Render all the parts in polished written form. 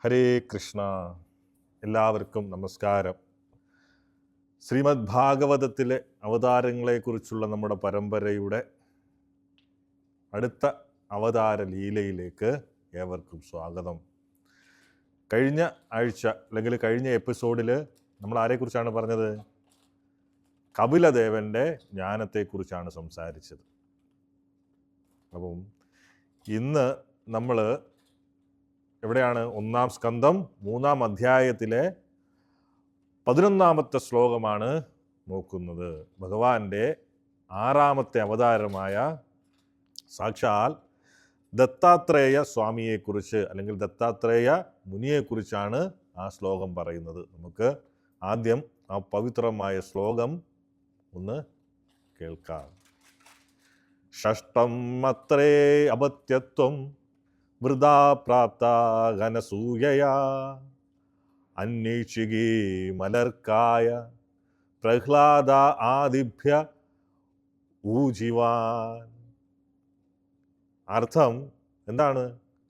ഹരേ കൃഷ്ണ. എല്ലാവർക്കും നമസ്കാരം. ശ്രീമദ് ഭാഗവതത്തിലെ അവതാരങ്ങളെക്കുറിച്ചുള്ള നമ്മുടെ പരമ്പരയുടെ അടുത്ത അവതാര ലീലയിലേക്ക് ഏവർക്കും സ്വാഗതം. കഴിഞ്ഞ ആഴ്ച അല്ലെങ്കിൽ കഴിഞ്ഞ എപ്പിസോഡിൽ നമ്മൾ ആരെക്കുറിച്ചാണ് പറഞ്ഞത്? കപിലദേവൻ്റെ ജ്ഞാനത്തെക്കുറിച്ചാണ് സംസാരിച്ചത്. അപ്പം ഇന്ന് നമ്മൾ എവിടെയാണ്? 1-ാം സ്കന്ധം 3-ാം അധ്യായത്തിലെ 11-ാമത്തെ ശ്ലോകമാണ് നോക്കുന്നത്. ഭഗവാന്റെ 6-ാമത്തെ അവതാരമായ സാക്ഷാൽ ദത്താത്രേയ സ്വാമിയെക്കുറിച്ച് അല്ലെങ്കിൽ ദത്താത്രേയ മുനിയെക്കുറിച്ചാണ് ആ ശ്ലോകം പറയുന്നത്. നമുക്ക് ആദ്യം ആ പവിത്രമായ ശ്ലോകം ഒന്ന് കേൾക്കാം. ഷഷ്ടം അത്രേ അപത്യത്വം വൃഥാ പ്രാപ്ത ഘനസൂയയാ അന്വേഷികീ മലർക്കായ പ്രഹ്ലാദ ആദിഭ്യ ഊജിവാൻ. അർത്ഥം എന്താണ്?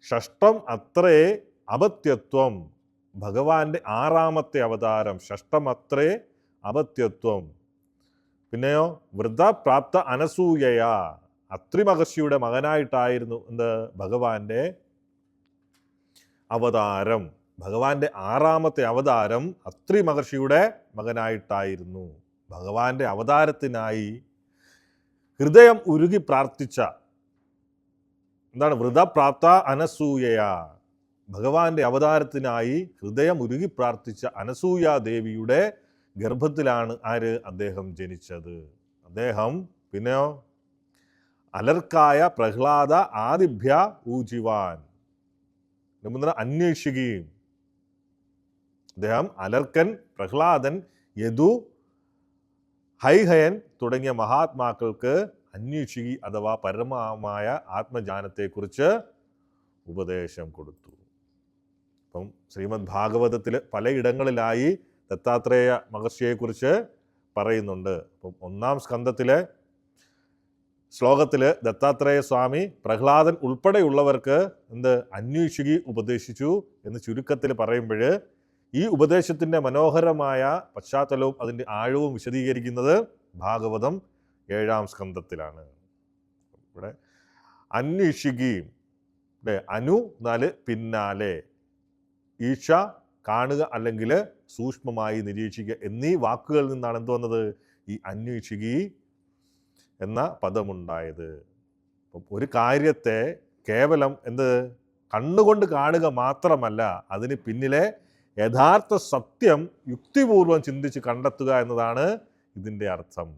ഷഷ്ടം അത്രേ അപത്യത്വം, ഭഗവാന്റെ 6-ാമത്തെ അവതാരം. ഷഷ്ടം അത്രേ അപത്യത്വം. പിന്നെയോ വൃദ്ധപ്രാപ്ത അനസൂയയാ, അത്രി മഹർഷിയുടെ മകനായിട്ടായിരുന്നു എന്ത്? ഭഗവാന്റെ അവതാരം. ഭഗവാന്റെ 6-ാമത്തെ അവതാരം അത്രി മഹർഷിയുടെ മകനായിട്ടായിരുന്നു. ഭഗവാന്റെ അവതാരത്തിനായി ഹൃദയം ഉരുകി പ്രാർത്ഥിച്ച എന്താണ്? വൃദ്ധപ്രാപ്ത അനസൂയയാ, ഭഗവാന്റെ അവതാരത്തിനായി ഹൃദയം ഉരുകി പ്രാർത്ഥിച്ച അനസൂയ ദേവിയുടെ ഗർഭത്തിലാണ് ആര്? അദ്ദേഹം ജനിച്ചത്. അദ്ദേഹം പിന്നെയോ അലർക്കായ പ്രഹ്ലാദ ആദിഭ്യ ഊജിവാൻ, അന്വേഷിക്കുകയും. അദ്ദേഹം അലർക്കൻ, പ്രഹ്ലാദൻ, യദു, ഹൈഹയൻ തുടങ്ങിയ മഹാത്മാക്കൾക്ക് അന്വേഷികി അഥവാ പരമമായ ആത്മജ്ഞാനത്തെക്കുറിച്ച് ഉപദേശം കൊടുത്തു. അപ്പം ശ്രീമദ് ഭാഗവതത്തിൽ പലയിടങ്ങളിലായി ദത്താത്രേയ മഹർഷിയെക്കുറിച്ച് പറയുന്നുണ്ട്. അപ്പം 1-ാം സ്കന്ധത്തിലെ ശ്ലോകത്തിൽ ദത്താത്രേയ സ്വാമി പ്രഹ്ലാദൻ ഉൾപ്പെടെയുള്ളവർക്ക് എന്ത്? അന്വേഷികി ഉപദേശിച്ചു എന്ന് ചുരുക്കത്തിൽ പറയുമ്പോൾ ഈ ഉപദേശത്തിൻ്റെ മനോഹരമായ പശ്ചാത്തലവും അതിൻ്റെ ആഴവും വിശദീകരിക്കുന്നത് ഭാഗവതം 7-ാം സ്കന്ധത്തിലാണ്. ഇവിടെ അന്വേഷികയും അനു 4 പിന്നാലെ, ഈശ കാണുക അല്ലെങ്കിൽ സൂക്ഷ്മമായി നിരീക്ഷിക്കുക എന്നീ വാക്കുകളിൽ നിന്നാണ് എന്ത് വന്നത്? ഈ അന്വേഷികി എന്ന പദമുണ്ടായത്. അപ്പം ഒരു കാര്യത്തെ കേവലം എന്ത്? കണ്ണുകൊണ്ട് കാണുക മാത്രമല്ല, അതിന് പിന്നിലെ യഥാർത്ഥ സത്യം യുക്തിപൂർവം ചിന്തിച്ച് കണ്ടെത്തുക എന്നതാണ് ഇതിൻ്റെ അർത്ഥം.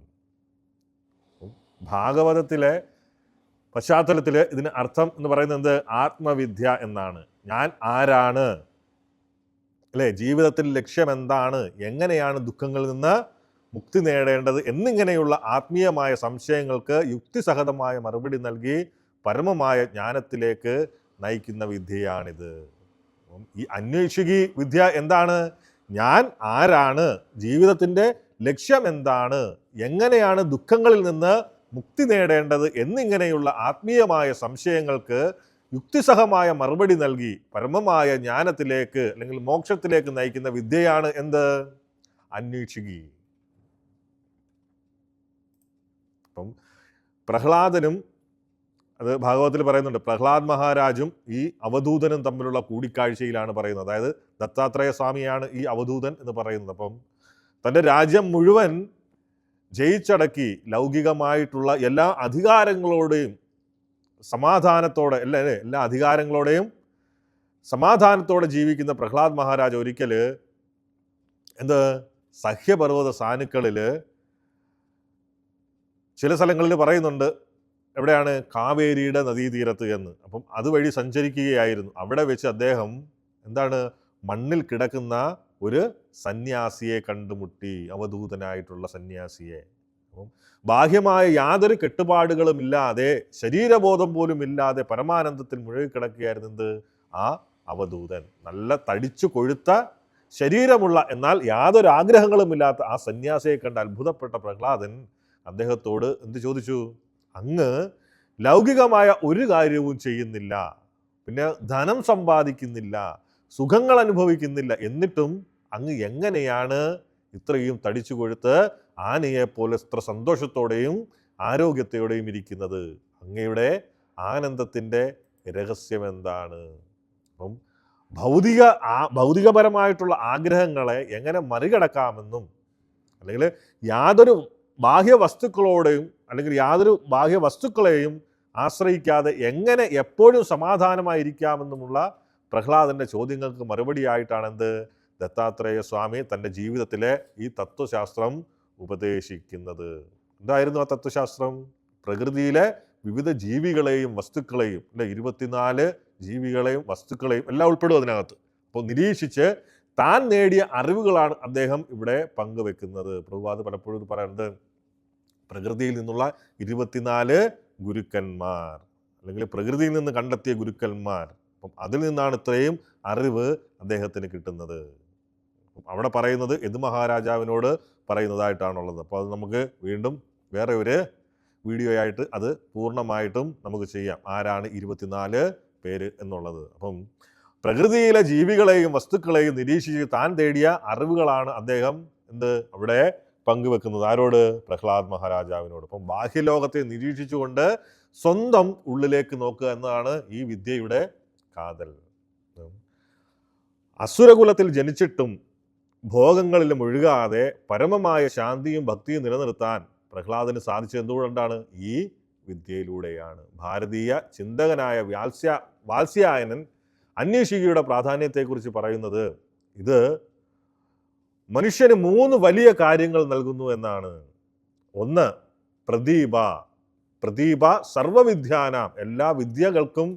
ഭാഗവതത്തിലെ പശ്ചാത്തലത്തിൽ ഇതിന് അർത്ഥം എന്ന് പറയുന്നത് ആത്മവിദ്യ എന്നാണ്. ഞാൻ ആരാണ്, അല്ലേ? ജീവിതത്തിൽ ലക്ഷ്യം എന്താണ്, എങ്ങനെയാണ് ദുഃഖങ്ങളിൽ നിന്ന് മുക്തി നേടേണ്ടത് എന്നിങ്ങനെയുള്ള ആത്മീയമായ സംശയങ്ങൾക്ക് യുക്തിസഹതമായ മറുപടി നൽകി പരമമായ ജ്ഞാനത്തിലേക്ക് നയിക്കുന്ന വിദ്യയാണിത്. ഈ അന്വേഷികി വിദ്യ എന്താണ്? ഞാൻ ആരാണ്, ജീവിതത്തിൻ്റെ ലക്ഷ്യം എന്താണ്, എങ്ങനെയാണ് ദുഃഖങ്ങളിൽ നിന്ന് മുക്തി നേടേണ്ടത് എന്നിങ്ങനെയുള്ള ആത്മീയമായ സംശയങ്ങൾക്ക് യുക്തിസഹമായ മറുപടി നൽകി പരമമായ ജ്ഞാനത്തിലേക്ക് അല്ലെങ്കിൽ മോക്ഷത്തിലേക്ക് നയിക്കുന്ന വിദ്യയാണ് എന്ത്? അന്വേഷികി. അപ്പം പ്രഹ്ലാദനും, അത് ഭാഗവതത്തിൽ പറയുന്നുണ്ട്, പ്രഹ്ലാദ് മഹാരാജും ഈ അവധൂതനും തമ്മിലുള്ള കൂടിക്കാഴ്ചയിലാണ് പറയുന്നത്. അതായത് ദത്താത്രേയ സ്വാമിയാണ് ഈ അവധൂതൻ എന്ന് പറയുന്നത്. അപ്പം തൻ്റെ രാജ്യം മുഴുവൻ ജയിച്ചടക്കി ലൗകികമായിട്ടുള്ള എല്ലാ അധികാരങ്ങളോടെയും സമാധാനത്തോടെ എല്ലാ അധികാരങ്ങളോടെയും സമാധാനത്തോടെ ജീവിക്കുന്ന പ്രഹ്ലാദ് മഹാരാജ് ഒരിക്കൽ എന്ത്? സഹ്യപർവ്വത സാനുക്കളിൽ ചില സ്ഥലങ്ങളിൽ പറയുന്നുണ്ട്, എവിടെയാണ്? കാവേരിയുടെ നദീതീരത്ത് എന്ന്. അപ്പം അതുവഴി സഞ്ചരിക്കുകയായിരുന്നു. അവിടെ വെച്ച് അദ്ദേഹം എന്താണ്? മണ്ണിൽ കിടക്കുന്ന ഒരു സന്യാസിയെ കണ്ടുമുട്ടി, അവധൂതനായിട്ടുള്ള സന്യാസിയെ. അപ്പം ബാഹ്യമായ യാതൊരു കെട്ടുപാടുകളും ഇല്ലാതെ, ശരീരബോധം പോലും ഇല്ലാതെ പരമാനന്ദത്തിൽ മുഴുകിക്കിടക്കുകയായിരുന്നത് ആ അവധൂതൻ. നല്ല തടിച്ചു കൊഴുത്ത ശരീരമുള്ള എന്നാൽ യാതൊരു ആഗ്രഹങ്ങളും ഇല്ലാത്ത ആ സന്യാസിയെ കണ്ട് അത്ഭുതപ്പെട്ട പ്രഹ്ലാദൻ അദ്ദേഹത്തോട് എന്ത് ചോദിച്ചു? അങ്ങ് ലൗകികമായ ഒരു കാര്യവും ചെയ്യുന്നില്ല, പിന്നെ ധനം സമ്പാദിക്കുന്നില്ല, സുഖങ്ങൾ അനുഭവിക്കുന്നില്ല. എന്നിട്ടും അങ്ങ് എങ്ങനെയാണ് ഇത്രയും തടിച്ചു കൊഴുത്ത് ആനയെപ്പോലെ ഇത്ര സന്തോഷത്തോടെയും ആരോഗ്യത്തോടെയും ഇരിക്കുന്നത്? അങ്ങയുടെ ആനന്ദത്തിൻ്റെ രഹസ്യം എന്താണ്? അപ്പം ഭൗതികപരമായിട്ടുള്ള ആഗ്രഹങ്ങളെ എങ്ങനെ മറികടക്കാമെന്നും, അല്ലെങ്കിൽ യാതൊരു ബാഹ്യ വസ്തുക്കളോടെയും അല്ലെങ്കിൽ യാതൊരു ബാഹ്യ വസ്തുക്കളെയും ആശ്രയിക്കാതെ എങ്ങനെ എപ്പോഴും സമാധാനമായിരിക്കാമെന്നുമുള്ള പ്രഹ്ലാദൻ്റെ ചോദ്യങ്ങൾക്ക് മറുപടിയായിട്ടാണ് എന്ത് ദത്താത്രേയ സ്വാമി തൻ്റെ ജീവിതത്തിലെ ഈ തത്വശാസ്ത്രം ഉപദേശിക്കുന്നത്. എന്തായിരുന്നു ആ തത്വശാസ്ത്രം? പ്രകൃതിയിലെ വിവിധ ജീവികളെയും വസ്തുക്കളെയും, അല്ലെ, 24 ജീവികളെയും വസ്തുക്കളെയും എല്ലാം ഉൾപ്പെടും അതിനകത്ത്. അപ്പോൾ നിരീക്ഷിച്ച് താൻ നേടിയ അറിവുകളാണ് അദ്ദേഹം ഇവിടെ പങ്കുവെക്കുന്നത്. പ്രഭുപാദ് പലപ്പോഴും പറയുന്നത് പ്രകൃതിയിൽ നിന്നുള്ള 24 ഗുരുക്കന്മാർ, അല്ലെങ്കിൽ പ്രകൃതിയിൽ നിന്ന് കണ്ടെത്തിയ ഗുരുക്കന്മാർ. അപ്പം അതിൽ നിന്നാണ് ഇത്രയും അറിവ് അദ്ദേഹത്തിന് കിട്ടുന്നത്. അവിടെ പറയുന്നത് യദു മഹാരാജാവിനോട് പറയുന്നതായിട്ടാണുള്ളത്. അപ്പോൾ അത് നമുക്ക് വീണ്ടും വേറെ ഒരു വീഡിയോ ആയിട്ട് അത് പൂർണ്ണമായിട്ടും നമുക്ക് ചെയ്യാം, ആരാണ് 24 പേര് എന്നുള്ളത്. അപ്പം പ്രകൃതിയിലെ ജീവികളെയും വസ്തുക്കളെയും നിരീക്ഷിച്ച് താൻ തേടിയ അറിവുകളാണ് അദ്ദേഹം അവിടെ പങ്കുവെക്കുന്നത്. ആരോട്? പ്രഹ്ലാദ് മഹാരാജാവിനോട്. അപ്പം ബാഹ്യലോകത്തെ നിരീക്ഷിച്ചുകൊണ്ട് സ്വന്തം ഉള്ളിലേക്ക് നോക്കുക എന്നതാണ് ഈ വിദ്യയുടെ കാതൽ. അസുരകുലത്തിൽ ജനിച്ചിട്ടും ഭോഗങ്ങളിൽ മുഴുകാതെ പരമമായ ശാന്തിയും ഭക്തിയും നിലനിർത്താൻ പ്രഹ്ലാദന് സാധിച്ചത് എന്തുകൊണ്ടാണ്? ഈ വിദ്യയിലൂടെയാണ്. ഭാരതീയ ചിന്തകനായ വാത്സ്യായനൻ അന്വേഷികയുടെ പ്രാധാന്യത്തെക്കുറിച്ച് പറയുന്നത് ഇത് മനുഷ്യന് 3 വലിയ കാര്യങ്ങൾ നൽകുന്നു എന്നാണ്. ഒന്ന്, പ്രദീപ സർവവിദ്യാനാം, എല്ലാ വിദ്യകൾക്കും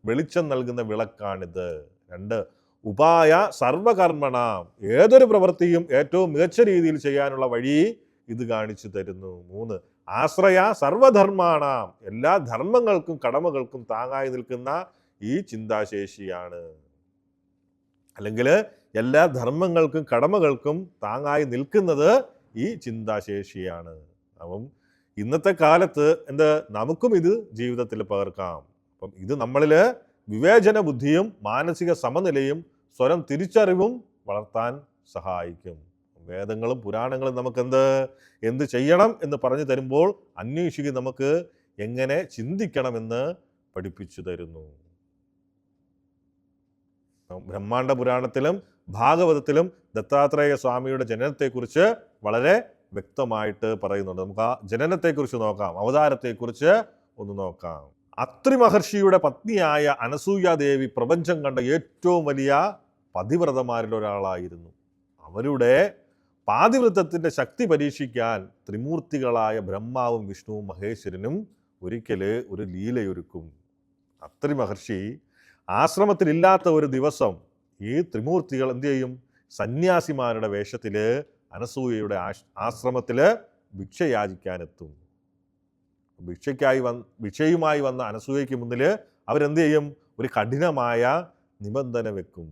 വെളിച്ചം നൽകുന്ന വിളക്കാണിത്. 2, ഉപായ സർവകർമ്മണാം, ഏതൊരു പ്രവൃത്തിയും ഏറ്റവും മികച്ച രീതിയിൽ ചെയ്യാനുള്ള വഴി ഇത് കാണിച്ചു തരുന്നു. 3, ആശ്രയ സർവധർമാണാം, എല്ലാ ധർമ്മങ്ങൾക്കും കടമകൾക്കും താങ്ങായി നിൽക്കുന്ന ഈ ചിന്താശേഷിയാണ്. അല്ലെങ്കിൽ എല്ലാ ധർമ്മങ്ങൾക്കും കടമകൾക്കും താങ്ങായി നിൽക്കുന്നത് ഈ ചിന്താശേഷിയാണ്. അപ്പം ഇന്നത്തെ കാലത്ത് നമുക്കും ഇത് ജീവിതത്തിൽ പകർക്കാം. അപ്പം ഇത് നമ്മളിൽ വിവേചന ബുദ്ധിയും മാനസിക സമനിലയും സ്വരം തിരിച്ചറിവും വളർത്താൻ സഹായിക്കും. വേദങ്ങളും പുരാണങ്ങളും നമുക്ക് എന്ത് ചെയ്യണം എന്ന് പറഞ്ഞു തരുമ്പോൾ അന്വേഷിക്ക് നമുക്ക് എങ്ങനെ ചിന്തിക്കണമെന്ന് പഠിപ്പിച്ചു തരുന്നു. ബ്രഹ്മാണ്ഡ പുരാണത്തിലും ഭാഗവതത്തിലും ദത്താത്രേയ സ്വാമിയുടെ ജനനത്തെക്കുറിച്ച് വളരെ വ്യക്തമായിട്ട് പറയുന്നുണ്ട്. നമുക്ക് ആ ജനനത്തെക്കുറിച്ച് നോക്കാം, അവതാരത്തെക്കുറിച്ച് ഒന്ന് നോക്കാം. അത്രി മഹർഷിയുടെ പത്നിയായ അനസൂയാദേവി പ്രപഞ്ചം കണ്ട ഏറ്റവും വലിയ പതിവ്രതമാരിൽ ഒരാളായിരുന്നു. അവരുടെ പാതിവ്രതത്തിൻ്റെ ശക്തി പരീക്ഷിക്കാൻ ത്രിമൂർത്തികളായ ബ്രഹ്മാവും വിഷ്ണുവും മഹേശ്വരനും ഒരിക്കൽ ഒരു ലീലയൊരുക്കും. അത്രി മഹർഷി ആശ്രമത്തിലില്ലാത്ത ഒരു ദിവസം ഈ ത്രിമൂർത്തികൾ എന്ത് ചെയ്യും? സന്യാസിമാരുടെ വേഷത്തിൽ അനസൂയയുടെ ആശ്രമത്തിൽ ഭിക്ഷ യാചിക്കാനെത്തും. ഭിക്ഷയുമായി വന്ന അനസൂയയ്ക്ക് മുന്നിൽ അവരെന്ത് ചെയ്യും? ഒരു കഠിനമായ നിബന്ധന വെക്കും.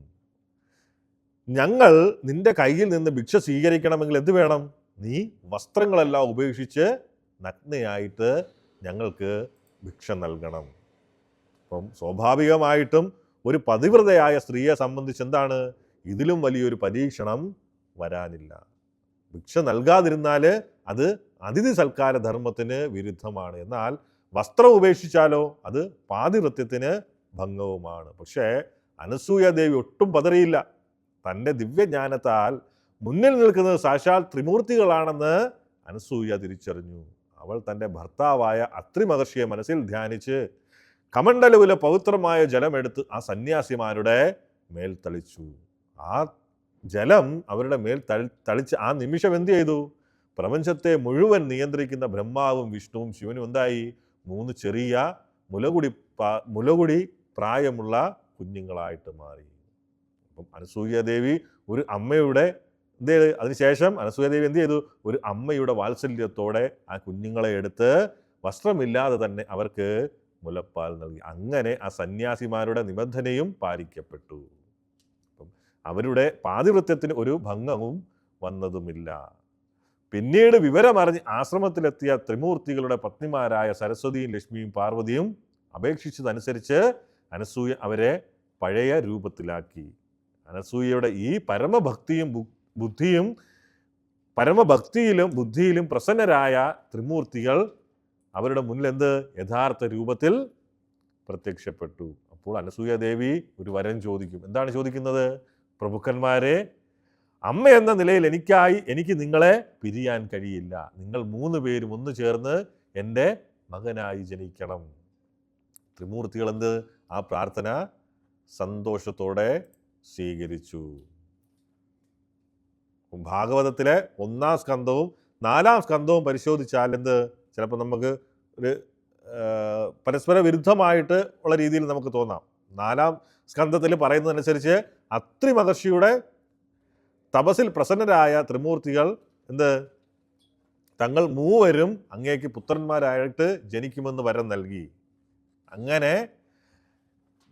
ഞങ്ങൾ നിന്റെ കയ്യിൽ നിന്ന് ഭിക്ഷ സ്വീകരിക്കണമെങ്കിൽ എന്ത് വേണം? നീ വസ്ത്രങ്ങളെല്ലാം ഉപേക്ഷിച്ച് നഗ്നയായിട്ട് ഞങ്ങൾക്ക് ഭിക്ഷ നൽകണം. അപ്പം സ്വാഭാവികമായിട്ടും ഒരു പതിവ്രതയായ സ്ത്രീയെ സംബന്ധിച്ച് എന്താണ്? ഇതിലും വലിയൊരു പരീക്ഷണം വരാനില്ല. ഭിക്ഷ നൽകാതിരുന്നാൽ അത് അതിഥി സൽക്കാര ധർമ്മത്തിന് വിരുദ്ധമാണ്. എന്നാൽ വസ്ത്രം ഉപേക്ഷിച്ചാലോ അത് പാതിവ്രത്യത്തിന് ഭംഗവുമാണ്. പക്ഷേ അനസൂയാദേവി ഒട്ടും പതറിയില്ല. തൻ്റെ ദിവ്യജ്ഞാനത്താൽ മുന്നിൽ നിൽക്കുന്നത് സാക്ഷാൽ ത്രിമൂർത്തികളാണെന്ന് അനസൂയ തിരിച്ചറിഞ്ഞു. അവൾ തൻ്റെ ഭർത്താവായ അത്രി മഹർഷിയെ മനസ്സിൽ ധ്യാനിച്ച് കമണ്ഡലുവിലെ പവിത്രമായ ജലമെടുത്ത് ആ സന്യാസിമാരുടെ മേൽ തളിച്ചു. ആ ജലം അവരുടെ മേൽ തളിച്ച് ആ നിമിഷം എന്ത് ചെയ്തു? പ്രപഞ്ചത്തെ മുഴുവൻ നിയന്ത്രിക്കുന്ന ബ്രഹ്മാവും വിഷ്ണുവും ശിവനും എന്തായി? 3 ചെറിയ മുലകുടി പ്രായമുള്ള കുഞ്ഞുങ്ങളായിട്ട് മാറി. അപ്പം അനസൂയാദേവി ഒരു അമ്മയുടെ അതിനുശേഷം അനസൂയാദേവി എന്ത് ചെയ്തു? ഒരു അമ്മയുടെ വാത്സല്യത്തോടെ ആ കുഞ്ഞുങ്ങളെ എടുത്ത് വസ്ത്രമില്ലാതെ തന്നെ അവർക്ക് മുലപ്പാൽ നൽകി. അങ്ങനെ ആ സന്യാസിമാരുടെ നിബന്ധനയും പാലിക്കപ്പെട്ടു. അപ്പം അവരുടെ പാതിവ്രത്യത്തിന് ഒരു ഭംഗവും വന്നതുമില്ല. പിന്നീട് വിവരമറിഞ്ഞ് ആശ്രമത്തിലെത്തിയ ത്രിമൂർത്തികളുടെ പത്നിമാരായ സരസ്വതിയും ലക്ഷ്മിയും പാർവതിയും അപേക്ഷിച്ചതനുസരിച്ച് അനസൂയ അവരെ പഴയ രൂപത്തിലാക്കി. അനസൂയയുടെ ഈ പരമഭക്തിയും ബുദ്ധിയും പരമഭക്തിയിലും ബുദ്ധിയിലും പ്രസന്നരായ ത്രിമൂർത്തികൾ അവരുടെ മുന്നിൽ യഥാർത്ഥ രൂപത്തിൽ പ്രത്യക്ഷപ്പെട്ടു. അപ്പോൾ അനസൂയാദേവി ഒരു വരം ചോദിക്കും. എന്താണ് ചോദിക്കുന്നത്? പ്രഭുക്കന്മാരെ, അമ്മ എന്ന നിലയിൽ എനിക്ക് നിങ്ങളെ പിരിയാൻ കഴിയില്ല. നിങ്ങൾ 3 പേരും ഒന്ന് ചേർന്ന് എൻ്റെ മകനായി ജനിക്കണം. ത്രിമൂർത്തികൾ ആ പ്രാർത്ഥന സന്തോഷത്തോടെ സ്വീകരിച്ചു. ഭാഗവതത്തിലെ 1-ാം സ്കന്ധവും 4-ാം സ്കന്ധവും പരിശോധിച്ചാൽ ചിലപ്പോൾ നമുക്ക് ഒരു പരസ്പര വിരുദ്ധമായിട്ട് ഉള്ള രീതിയിൽ നമുക്ക് തോന്നാം. 4-ാം സ്കന്ധത്തിൽ പറയുന്നതനുസരിച്ച് അത്രി മഹർഷിയുടെ തപസ്സിൽ പ്രസന്നരായ ത്രിമൂർത്തികൾ തങ്ങൾ 3 പേരും അങ്ങേക്ക് പുത്രന്മാരായിട്ട് ജനിക്കുമെന്ന് വരം നൽകി. അങ്ങനെ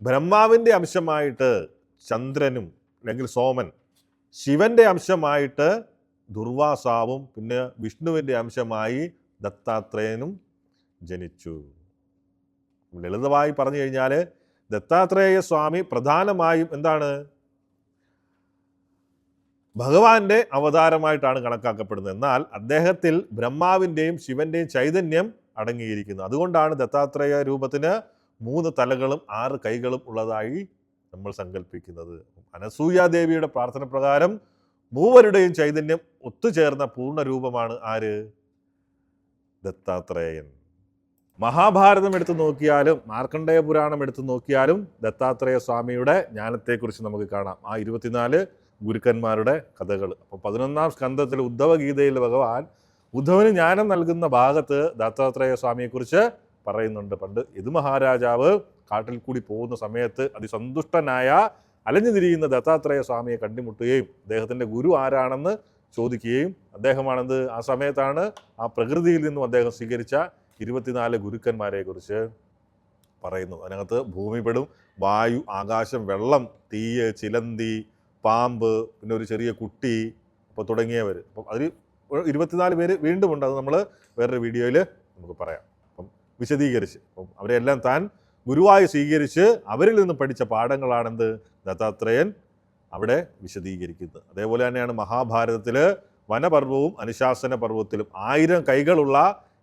ബ്രഹ്മാവിൻ്റെ അംശമായിട്ട് ചന്ദ്രനും അല്ലെങ്കിൽ സോമൻ, ശിവന്റെ അംശമായിട്ട് ദുർവാസാവും, പിന്നെ വിഷ്ണുവിൻ്റെ അംശമായി ദത്താത്രേയനും ജനിച്ചു. ലളിതമായി പറഞ്ഞു കഴിഞ്ഞാൽ ദത്താത്രേയ സ്വാമി പ്രധാനമായും ഭഗവാന്റെ അവതാരമായിട്ടാണ് കണക്കാക്കപ്പെടുന്നത്. എന്നാൽ അദ്ദേഹത്തിൽ ബ്രഹ്മാവിൻ്റെയും ശിവന്റെയും ചൈതന്യം അടങ്ങിയിരിക്കുന്നു. അതുകൊണ്ടാണ് ദത്താത്രേയ രൂപത്തിന് 3 തലകളും 6 കൈകളും ഉള്ളതായി നമ്മൾ സങ്കല്പിക്കുന്നത്. അനസൂയാദേവിയുടെ പ്രാർത്ഥന പ്രകാരം 3 പേരുടെയും ചൈതന്യം ഒത്തുചേർന്ന പൂർണ്ണ രൂപമാണ് ആര്? ദത്താത്രേയൻ. മഹാഭാരതം എടുത്തു നോക്കിയാലും മാർക്കണ്ഡേയ പുരാണം എടുത്തു നോക്കിയാലും ദത്താത്രേയ സ്വാമിയുടെ ജ്ഞാനത്തെക്കുറിച്ച് നമുക്ക് കാണാം. ആ 24 ഗുരുക്കന്മാരുടെ കഥകൾ. അപ്പോൾ 11-ാം സ്കന്ധത്തിൽ ഉദ്ധവഗീതയിൽ ഭഗവാൻ ഉദ്ധവന് ജ്ഞാനം നൽകുന്ന ഭാഗത്ത് ദത്താത്രേയ സ്വാമിയെക്കുറിച്ച് പറയുന്നുണ്ട്. പണ്ട് യദു മഹാരാജാവ് കാട്ടിൽ കൂടി പോകുന്ന സമയത്ത് അതിസന്തുഷ്ടനായ അലഞ്ഞു തിരിയുന്ന ദത്താത്രേയ സ്വാമിയെ കണ്ടുമുട്ടുകയും അദ്ദേഹത്തിൻ്റെ ഗുരു ആരാണെന്ന് ചോദിക്കുകയും അദ്ദേഹമാണെന്ത് ആ സമയത്താണ് ആ പ്രകൃതിയിൽ നിന്നും അദ്ദേഹം സ്വീകരിച്ച 24 ഗുരുക്കന്മാരെ കുറിച്ച് പറയുന്നു. അതിനകത്ത് ഭൂമിപ്പെടും, വായു, ആകാശം, വെള്ളം, തീയ്, ചിലന്തി, പാമ്പ്, പിന്നെ ഒരു ചെറിയ കുട്ടി, അപ്പോൾ തുടങ്ങിയവർ. അപ്പം അതിൽ 24 പേര് വീണ്ടും ഉണ്ട്. അത് നമ്മൾ വേറൊരു വീഡിയോയിൽ നമുക്ക് പറയാം. അപ്പം വിശദീകരിച്ച് അവരെല്ലാം താൻ ഗുരുവായി സ്വീകരിച്ച് അവരിൽ നിന്ന് പഠിച്ച പാഠങ്ങളാണെന്ത് ദത്താത്രേയൻ അവിടെ വിശദീകരിക്കുന്നത്. അതേപോലെ തന്നെയാണ് മഹാഭാരതത്തിൽ വനപർവവും അനുശാസന പർവത്തിലും 1000 കൈകളുള്ള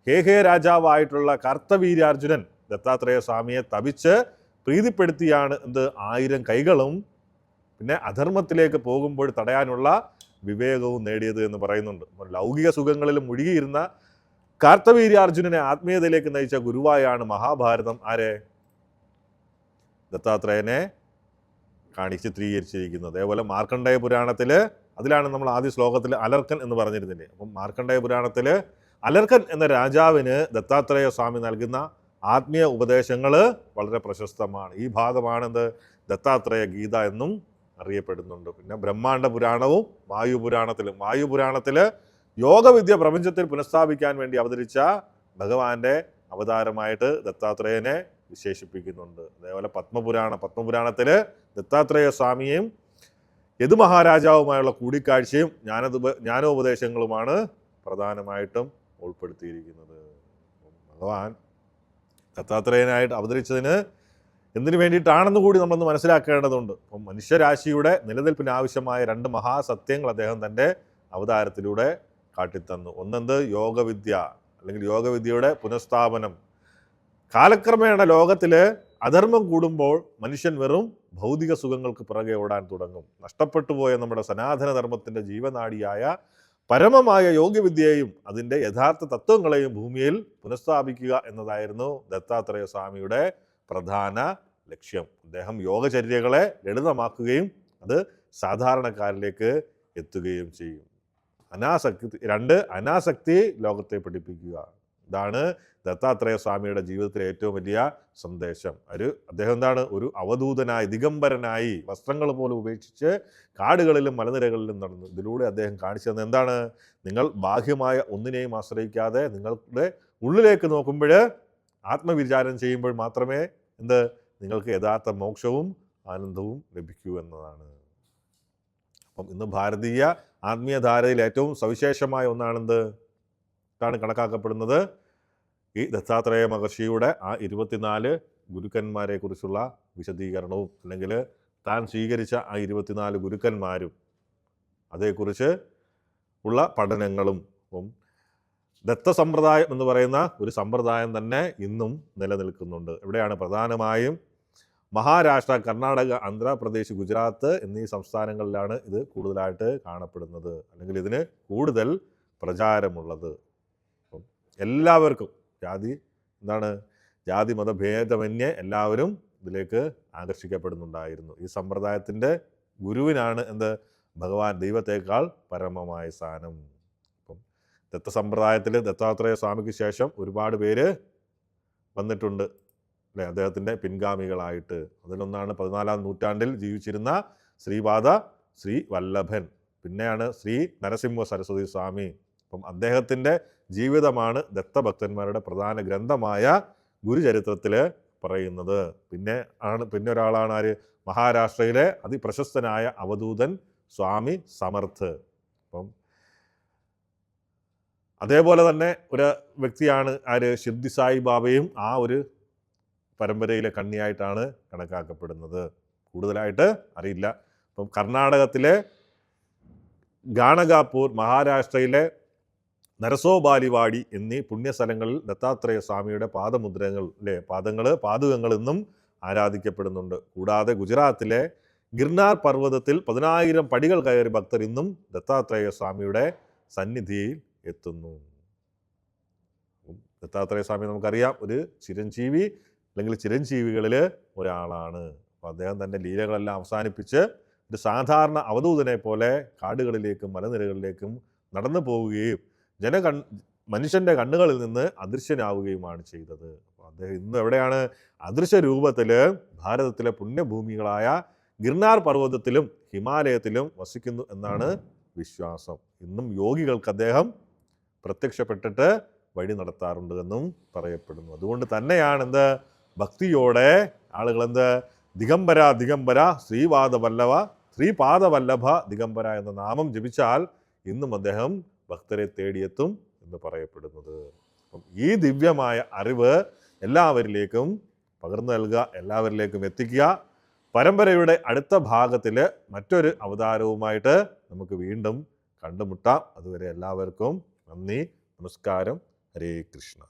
ഹേഹേ രാജാവായിട്ടുള്ള കർത്തവീര്യാർജുനൻ ദത്താത്രേയ സ്വാമിയെ തപിച്ച് പ്രീതിപ്പെടുത്തിയാണ് 1000 കൈകളും പിന്നെ അധർമ്മത്തിലേക്ക് പോകുമ്പോൾ തടയാനുള്ള വിവേകവും നേടിയത് എന്ന് പറയുന്നുണ്ട്. ലൗകിക സുഖങ്ങളിൽ മുഴുകിയിരുന്ന കാർത്തവീര്യാർജുനനെ ആത്മീയതയിലേക്ക് നയിച്ച ഗുരുവായാണ് മഹാഭാരതം ദത്താത്രേയനെ ചിത്രീകരിച്ചിരിക്കുന്നത്. അതേപോലെ മാർക്കണ്ഡേയ പുരാണത്തിൽ അതിലാണ് നമ്മൾ ആദ്യ ശ്ലോകത്തിൽ അലർക്കൻ എന്ന് പറഞ്ഞിരുന്നില്ലേ. അപ്പം മാർക്കണ്ഡേയ പുരാണത്തിൽ അലർക്കൻ എന്ന രാജാവിന് ദത്താത്രേയ സ്വാമി നൽകുന്ന ആത്മീയ ഉപദേശങ്ങൾ വളരെ പ്രശസ്തമാണ്. ഈ ഭാഗമാണ് ദത്താത്രേയ ഗീത എന്നും അറിയപ്പെടുന്നുണ്ട്. പിന്നെ ബ്രഹ്മാണ്ഡ പുരാണവും വായുപുരാണത്തിൽ യോഗവിദ്യ പ്രപഞ്ചത്തിൽ പുനഃസ്ഥാപിക്കാൻ വേണ്ടി അവതരിച്ച ഭഗവാന്റെ അവതാരമായിട്ട് ദത്താത്രേയനെ വിശേഷിപ്പിക്കുന്നുണ്ട്. അതേപോലെ പത്മപുരാണത്തിൽ ദത്താത്രേയ സ്വാമിയെയും യദു മഹാരാജാവുമായുള്ള കൂടിക്കാഴ്ചയും ജ്ഞാനോപദേശങ്ങളുമാണ് പ്രധാനമായിട്ടും ഉൾപ്പെടുത്തിയിരിക്കുന്നത്. ഭഗവാൻ ദത്താത്രേയനായിട്ട് അവതരിച്ചതിന് എന്തിനു വേണ്ടിയിട്ടാണെന്ന് കൂടി നമ്മളൊന്ന് മനസ്സിലാക്കേണ്ടതുണ്ട്. അപ്പം മനുഷ്യരാശിയുടെ നിലനിൽപ്പിന് ആവശ്യമായ 2 മഹാസത്യങ്ങൾ അദ്ദേഹം തൻ്റെ അവതാരത്തിലൂടെ കാട്ടിത്തന്നു. ഒന്ന് യോഗവിദ്യ അല്ലെങ്കിൽ യോഗവിദ്യയുടെ പുനഃസ്ഥാപനം. കാലക്രമേണ ലോകത്തിൽ അധർമ്മം കൂടുമ്പോൾ മനുഷ്യൻ വെറും ഭൗതിക സുഖങ്ങൾക്ക് പിറകെ ഓടാൻ തുടങ്ങും. നഷ്ടപ്പെട്ടു പോയ നമ്മുടെ സനാതന ധർമ്മത്തിൻ്റെ ജീവനാഡിയായ പരമമായ യോഗവിദ്യയെയും അതിൻ്റെ യഥാർത്ഥ തത്വങ്ങളെയും ഭൂമിയിൽ പുനഃസ്ഥാപിക്കുക എന്നതായിരുന്നു ദത്താത്രേയ സ്വാമിയുടെ പ്രധാന ലക്ഷ്യം. അദ്ദേഹം യോഗചര്യകളെ ലളിതമാക്കുകയും അത് സാധാരണക്കാരിലേക്ക് എത്തുകയും ചെയ്യും. അനാസക്തി ലോകത്തെ പഠിപ്പിക്കുക. ഇതാണ് ദത്താത്രേയ സ്വാമിയുടെ ജീവിതത്തിലെ ഏറ്റവും വലിയ സന്ദേശം. അദ്ദേഹം ഒരു അവധൂതനായി ദിഗംബരനായി വസ്ത്രങ്ങൾ പോലും ഉപേക്ഷിച്ച് കാടുകളിലും മലനിരകളിലും നടന്നു. ഇതിലൂടെ അദ്ദേഹം കാണിച്ചു തന്നത് നിങ്ങൾ ബാഹ്യമായ ഒന്നിനെയും ആശ്രയിക്കാതെ നിങ്ങളുടെ ഉള്ളിലേക്ക് നോക്കുമ്പോൾ ആത്മവിചാരം ചെയ്യുമ്പോൾ മാത്രമേ നിങ്ങൾക്ക് യഥാർത്ഥ മോക്ഷവും ആനന്ദവും ലഭിക്കൂ എന്നതാണ്. അപ്പം ഇന്ന് ഭാരതീയ ആത്മീയധാരയിൽ ഏറ്റവും സവിശേഷമായ ഒന്നാണ് കണക്കാക്കപ്പെടുന്നത് ഈ ദത്താത്രേയ മഹർഷിയുടെ ആ 24 ഗുരുക്കന്മാരെക്കുറിച്ചുള്ള വിശദീകരണവും അല്ലെങ്കിൽ താൻ സ്വീകരിച്ച ആ 24 ഗുരുക്കന്മാരും അതേക്കുറിച്ച് ഉള്ള പഠനങ്ങളും. അപ്പം ദത്തസമ്പ്രദായം എന്ന് പറയുന്ന ഒരു സമ്പ്രദായം തന്നെ ഇന്നും നിലനിൽക്കുന്നുണ്ട്. എവിടെയാണ്? പ്രധാനമായും മഹാരാഷ്ട്ര, കർണാടക, ആന്ധ്രാപ്രദേശ്, ഗുജറാത്ത് എന്നീ സംസ്ഥാനങ്ങളിലാണ് ഇത് കൂടുതലായിട്ട് കാണപ്പെടുന്നത്, അല്ലെങ്കിൽ ഇതിന് കൂടുതൽ പ്രചാരമുള്ളത്. അപ്പം എല്ലാവർക്കും ജാതി മതഭേദമന്യേ എല്ലാവരും ഇതിലേക്ക് ആകർഷിക്കപ്പെടുന്നുണ്ടായിരുന്നു. ഈ സമ്പ്രദായത്തിൻ്റെ ഗുരുവിനാണ് ഭഗവാൻ ദൈവത്തേക്കാൾ പരമമായ സ്ഥാനം. അപ്പം ദത്തസമ്പ്രദായത്തിൽ ദത്താത്രേയ സ്വാമിക്ക് ശേഷം ഒരുപാട് പേര് വന്നിട്ടുണ്ട് അല്ലേ, അദ്ദേഹത്തിൻ്റെ പിൻഗാമികളായിട്ട്. അതിലൊന്നാണ് 14-ാം നൂറ്റാണ്ടിൽ ജീവിച്ചിരുന്ന ശ്രീ വല്ലഭൻ. പിന്നെയാണ് ശ്രീ നരസിംഹ സരസ്വതി സ്വാമി. അപ്പം അദ്ദേഹത്തിൻ്റെ ജീവിതമാണ് ദത്തഭക്തന്മാരുടെ പ്രധാന ഗ്രന്ഥമായ ഗുരുചരിത്രത്തിൽ പറയുന്നത്. പിന്നെ ഒരാളാണ് ആര്? മഹാരാഷ്ട്രയിലെ അതിപ്രശസ്തനായ അവധൂതൻ സ്വാമി സമർത്ഥ്. അപ്പം അതേപോലെ തന്നെ ഒരു വ്യക്തിയാണ് ആര്? ഷിർദി സായി ബാബയും ആ ഒരു പരമ്പരയിലെ കണ്ണിയായിട്ടാണ് കണക്കാക്കപ്പെടുന്നത്. കൂടുതലായിട്ട് അറിയില്ല. അപ്പം കർണാടകത്തിലെ ഗാണഗാപൂർ, മഹാരാഷ്ട്രയിലെ നരസോബാലിവാടി എന്നീ പുണ്യസ്ഥലങ്ങളിൽ ദത്താത്രേയ സ്വാമിയുടെ പാദമുദ്രകൾ പാദുകങ്ങൾ ഇന്നും ആരാധിക്കപ്പെടുന്നുണ്ട്. കൂടാതെ ഗുജറാത്തിലെ ഗിർനാർ പർവ്വതത്തിൽ 10,000 പടികൾ കയറി ഭക്തർ ഇന്നും ദത്താത്രേയ സ്വാമിയുടെ സന്നിധിയിൽ എത്തുന്നു. ദത്താത്രേയ സ്വാമി നമുക്കറിയാം, ഒരു ചിരഞ്ജീവി അല്ലെങ്കിൽ ചിരഞ്ജീവികളിൽ ഒരാളാണ്. അപ്പോൾ അദ്ദേഹം തൻ്റെ ലീലകളെല്ലാം അവസാനിപ്പിച്ച് ഒരു സാധാരണ അവധൂതനെ പോലെ കാടുകളിലേക്കും മലനിരകളിലേക്കും നടന്നു പോവുകയും മനുഷ്യൻ്റെ കണ്ണുകളിൽ നിന്ന് അദൃശ്യനാവുകയുമാണ് ചെയ്തത്. അപ്പോൾ അദ്ദേഹം ഇന്ന് എവിടെയാണ്? അദൃശ്യ രൂപത്തിൽ ഭാരതത്തിലെ പുണ്യഭൂമികളായ ഗിർനാർ പർവ്വതത്തിലും ഹിമാലയത്തിലും വസിക്കുന്നു എന്നാണ് വിശ്വാസം. ഇന്നും യോഗികൾക്ക് അദ്ദേഹം പ്രത്യക്ഷപ്പെട്ടിട്ട് വഴി നടത്താറുണ്ട് എന്നും പറയപ്പെടുന്നു. അതുകൊണ്ട് തന്നെയാണ് ഭക്തിയോടെ ആളുകൾ ദിഗംബര ശ്രീപാദവല്ലഭ ദിഗംബര എന്ന നാമം ജപിച്ചാൽ ഇന്നും അദ്ദേഹം ഭക്തരെ തേടിയെത്തും എന്ന് പറയപ്പെടുന്നത്. അപ്പം ഈ ദിവ്യമായ അറിവ് എല്ലാവരിലേക്കും പകർന്നു നൽകുക, എല്ലാവരിലേക്കും എത്തിക്കുക. പരമ്പരയുടെ അടുത്ത ഭാഗത്തിൽ മറ്റൊരു അവതാരവുമായിട്ട് നമുക്ക് വീണ്ടും കണ്ടുമുട്ടാം. അതുവരെ എല്ലാവർക്കും നന്ദി, നമസ്കാരം, ഹരേ കൃഷ്ണ.